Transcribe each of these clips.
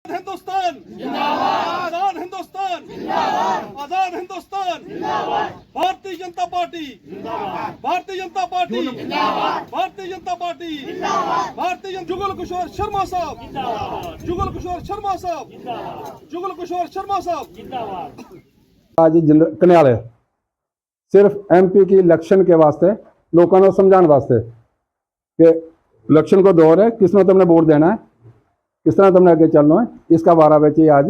हिंदुस्तान जिंदाबाद, आजाद हिंदुस्तान जिंदाबाद, आजाद हिंदुस्तान जिंदाबाद, भारतीय जनता पार्टी जिंदाबाद, भारतीय जनता पार्टी जिंदाबाद, भारतीय जनता पार्टी जिंदाबाद, भारतीय जुगल किशोर शर्मा साहब जिंदाबाद, जुगल किशोर शर्मा साहब जिंदाबाद, जुगल किशोर शर्मा साहब जिंदाबाद। आज कन्याल सिर्फ एमपी की इलेक्शन के वास्ते लोगों को समझाने वास्ते कि इलेक्शन को दौर है, किस में तुमने वोट देना है, किस तरह तुमने आगे चलना है, इसका बारह बजे आज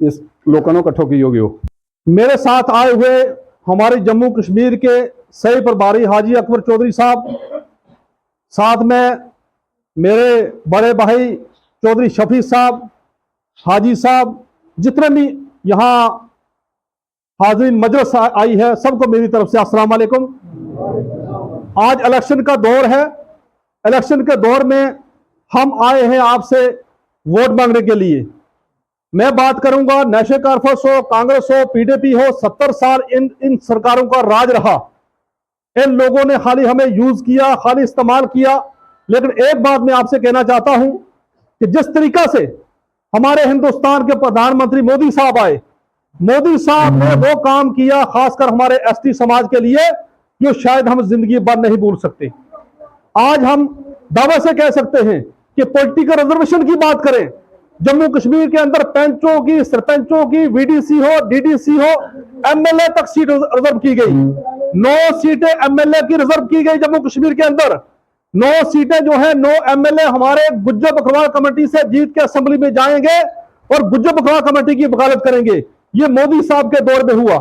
इस लोगों को इकट्ठो की होगी। मेरे साथ आए हुए हमारे जम्मू कश्मीर के सही प्रभारी हाजी अकबर चौधरी साहब, साथ में मेरे बड़े भाई चौधरी शफी साहब, हाजी साहब, जितने भी यहाँ हाजिरीन मजलिस आई है, सबको मेरी तरफ से अस्सलाम वालेकुम। आज इलेक्शन का दौर है। इलेक्शन के दौर में हम आए हैं आपसे वोट मांगने के लिए। मैं बात करूंगा, नेशनल कॉन्फ्रेंस हो, कांग्रेस हो, पीडीपी हो, 70 साल इन सरकारों का राज रहा। इन लोगों ने खाली हमें यूज किया, खाली इस्तेमाल किया। लेकिन एक बात मैं आपसे कहना चाहता हूं कि जिस तरीका से हमारे हिंदुस्तान के प्रधानमंत्री मोदी साहब आए, मोदी साहब ने वो काम किया खासकर हमारे एसटी समाज के लिए जो शायद हम जिंदगी भर नहीं भूल सकते। आज हम दावे से कह सकते हैं कि पॉलिटिकल रिजर्वेशन की बात करें, जम्मू कश्मीर के अंदर पंचों की, सरपंचों की, वीडीसी हो, डीडीसी हो, एमएलए तक सीट रिजर्व की गई। 9 सीटें एमएलए की रिजर्व की गई जम्मू कश्मीर के अंदर। 9 सीटें जो है, 9 एमएलए हमारे गुज्जर बकरवाल कमेटी से जीत के असेंबली में जाएंगे और गुज्जर बकरवाल कमेटी की वकालत करेंगे। ये मोदी साहब के दौर में हुआ।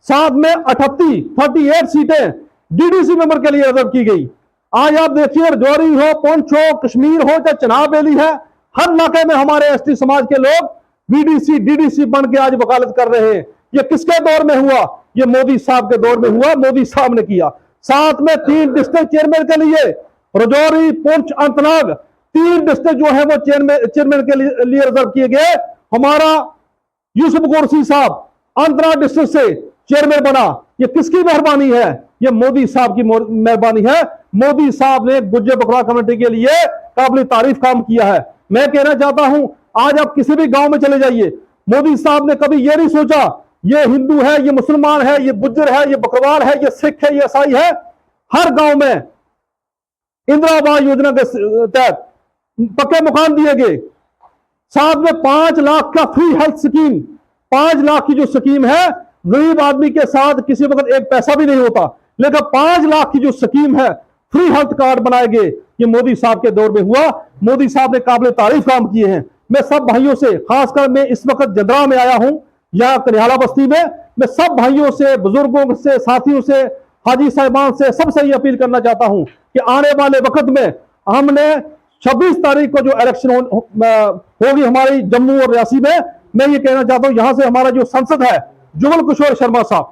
साथ में 38 सीटें डीडीसी मेंबर के लिए रिजर्व की गई। आज आप देखिए, रजौरी हो, पुंछ हो, कश्मीर हो, चाहे चनाब वैली है, हर इलाके में हमारे एसटी समाज के लोग वीडीसी डीडीसी बन के आज वकालत कर रहे हैं। ये किसके दौर में हुआ? ये मोदी साहब के दौर में हुआ, मोदी साहब ने किया। साथ में 3 डिस्ट्रिक्ट चेयरमैन के लिए, रजौरी, पुंछ, अनंतनाग, 3 डिस्ट्रिक्ट जो है वो चेयरमैन के लिए रिजर्व किए गए। हमारा यूसुफ कुरैशी साहब अनंतनाग डिस्ट्रिक्ट से चेयरमैन बना। ये किसकी मेहरबानी है? ये मोदी साहब की मेहरबानी है। मोदी साहब ने गुज्जर बकरवाल कमेटी के लिए काबिल तारीफ काम किया है। मैं कहना चाहता हूं, आज आप किसी भी गांव में चले जाइए, मोदी साहब ने कभी ये नहीं सोचा ये हिंदू है, ये मुसलमान है, ये गुज्जर है, ये बकरवाल है, ये सिख है, ये ईसाई है। हर गांव में इंदिरा आवास योजना के तहत पक्के मकान दिए गए। साथ में 5 लाख का फ्री हेल्थ स्कीम, 5 लाख की जो स्कीम है, गरीब आदमी के साथ किसी वक्त एक पैसा भी नहीं होता, लेकिन 5 लाख की जो स्कीम है, फ्री हेल्थ कार्ड बनाए गए, ये मोदी साहब के दौर में हुआ। मोदी साहब ने काबिल तारीफ काम किए हैं। मैं सब भाइयों से, खासकर मैं इस वक्त जदरा में आया हूं, यहाँ कन्याला बस्ती में, मैं सब भाइयों से, बुजुर्गों से, साथियों से, हाजी साहिबान से, सबसे ये अपील करना चाहता हूं कि आने वाले वक्त में हमने 26 तारीख को जो इलेक्शन होगी हमारी जम्मू और रियासी में, मैं ये कहना चाहता हूं, यहां से हमारा जो संसद है जुगल किशोर शर्मा साहब,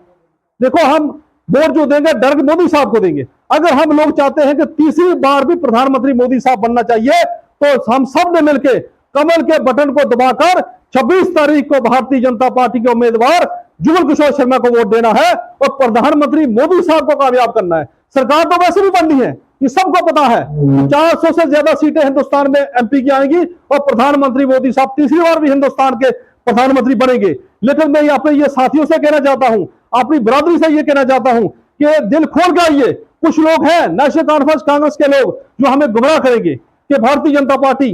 देखो हम वोट जो देंगे डायरेक्ट मोदी साहब को देंगे। अगर हम लोग चाहते हैं कि तीसरी बार भी प्रधानमंत्री मोदी साहब बनना चाहिए, तो हम सब ने मिलकर कमल के बटन को दबाकर 26 तारीख को भारतीय जनता पार्टी के उम्मीदवार जुगल किशोर शर्मा को वोट देना है और प्रधानमंत्री मोदी साहब को कामयाब करना है। सरकार तो वैसे भी बननी है, ये सबको पता है। 400 से ज्यादा सीटें हिंदुस्तान में एमपी की आएंगी और प्रधानमंत्री मोदी साहब तीसरी बार भी हिंदुस्तान के प्रधानमंत्री बनेंगे। लेकिन मैं अपने ये साथियों से कहना चाहता हूं, अपनी बरादरी से ये कहना चाहता हूं कि दिल खोल के आइए। कुछ लोग हैं नेशनल कॉन्फ्रेंस कांग्रेस के लोग जो हमें गुमराह करेंगे कि भारतीय जनता पार्टी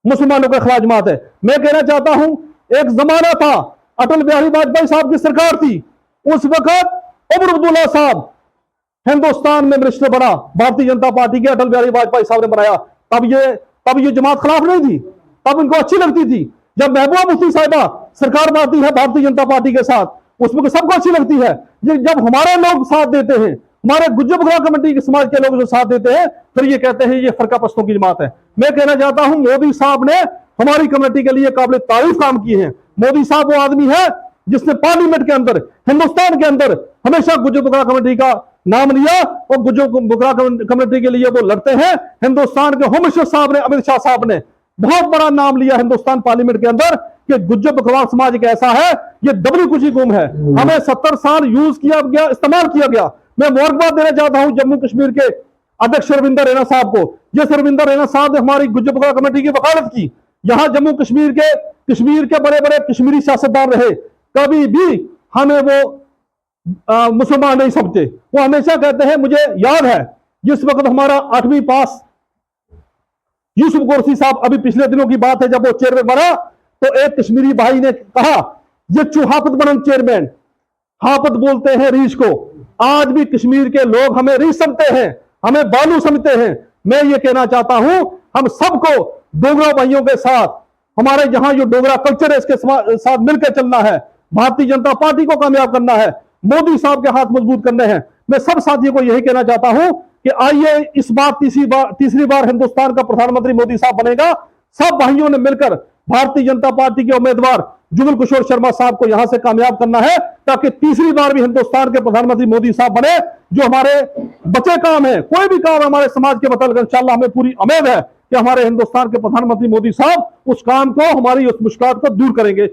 मुसलमानों के खिलाफ जमात है। मैं कहना चाहता हूं, एक जमाना था, अटल बिहारी वाजपेयी साहब की सरकार थी, उस वक्त उमर अब्दुल्ला साहब हिंदुस्तान में मिनिस्टर बना, भारतीय जनता पार्टी के अटल बिहारी वाजपेयी साहब ने बनाया। तब ये जमात खिलाफ नहीं थी, तब इनको अच्छी लगती थी। जब महबूबा मुफ्ती साहिबा सरकार बनाती है भारतीय जनता पार्टी के साथ, उसमें सबको अच्छी लगती है। जब हमारे लोग साथ देते हैं, हमारे गुज्जर बकरवाल कमेटी के समाज के लोग जो साथ देते हैं, फिर ये कहते हैं ये फरका पस्तों की जमात है। मैं कहना चाहता हूं, मोदी साहब ने हमारी कमेटी के लिए काबिल तारीफ काम किए हैं। मोदी साहब वो आदमी है जिसने पार्लियामेंट के अंदर, हिंदुस्तान के अंदर हमेशा गुज्जर बकरवाल कमेटी का नाम लिया और गुज्जर बकरवाल कमेटी के लिए वो लड़ते हैं। हिंदुस्तान के होम मिनिस्टर साहब ने, अमित शाह साहब ने बहुत बड़ा नाम लिया हिंदुस्तान पार्लियामेंट के अंदर कि गुज्जर बकरवाल समाज एक ऐसा है, ये दबली कुची कौम है, हमें 70 साल यूज किया गया, इस्तेमाल किया गया। मैं मुबारकबाद देना चाहता हूं जम्मू कश्मीर के अध्यक्ष रविंदर रैना साहब को। जिस रविंदर रैना साहब ने हमारी गुज्जर बकरवाल कमेटी की वकालत की, यहां जम्मू कश्मीर के बड़े बड़े कश्मीरी सियासतदान रहे, कभी भी हमें वो मुसलमान नहीं समझते। वो हमेशा कहते हैं, मुझे याद है जिस वक्त हमारा 8वीं पास यूसुफ गोरसी साहब, अभी पिछले दिनों की बात है, जब वो चेयरमैन बना तो एक कश्मीरी भाई ने कहा, ये चूहापत बनन चेयरमैन, हापत बोलते हैं रीछ को। आज भी कश्मीर के लोग हमें रीछ समझते हैं, हमें बालू समझते हैं। मैं ये कहना चाहता हूं, हम सबको डोगरा भाइयों के साथ, हमारे जहां जो डोगरा कल्चर है इसके साथ मिलकर चलना है। भारतीय जनता पार्टी को कामयाब करना है, मोदी साहब के हाथ मजबूत करने हैं। मैं सब साथियों को यही कहना चाहता हूं कि आइए, इस बार तीसरी बार हिंदुस्तान का प्रधानमंत्री मोदी साहब बनेगा। सब भाइयों ने मिलकर भारतीय जनता पार्टी के उम्मीदवार जुगल किशोर शर्मा साहब को यहां से कामयाब करना है, ताकि तीसरी बार भी हिंदुस्तान के प्रधानमंत्री मोदी साहब बने। जो हमारे बचे काम है, कोई भी काम हमारे समाज के मतलब, इंशाल्लाह हमें पूरी उम्मीद है कि हमारे हिंदुस्तान के प्रधानमंत्री मोदी साहब उस काम को, हमारी उस मुश्किल को दूर करेंगे।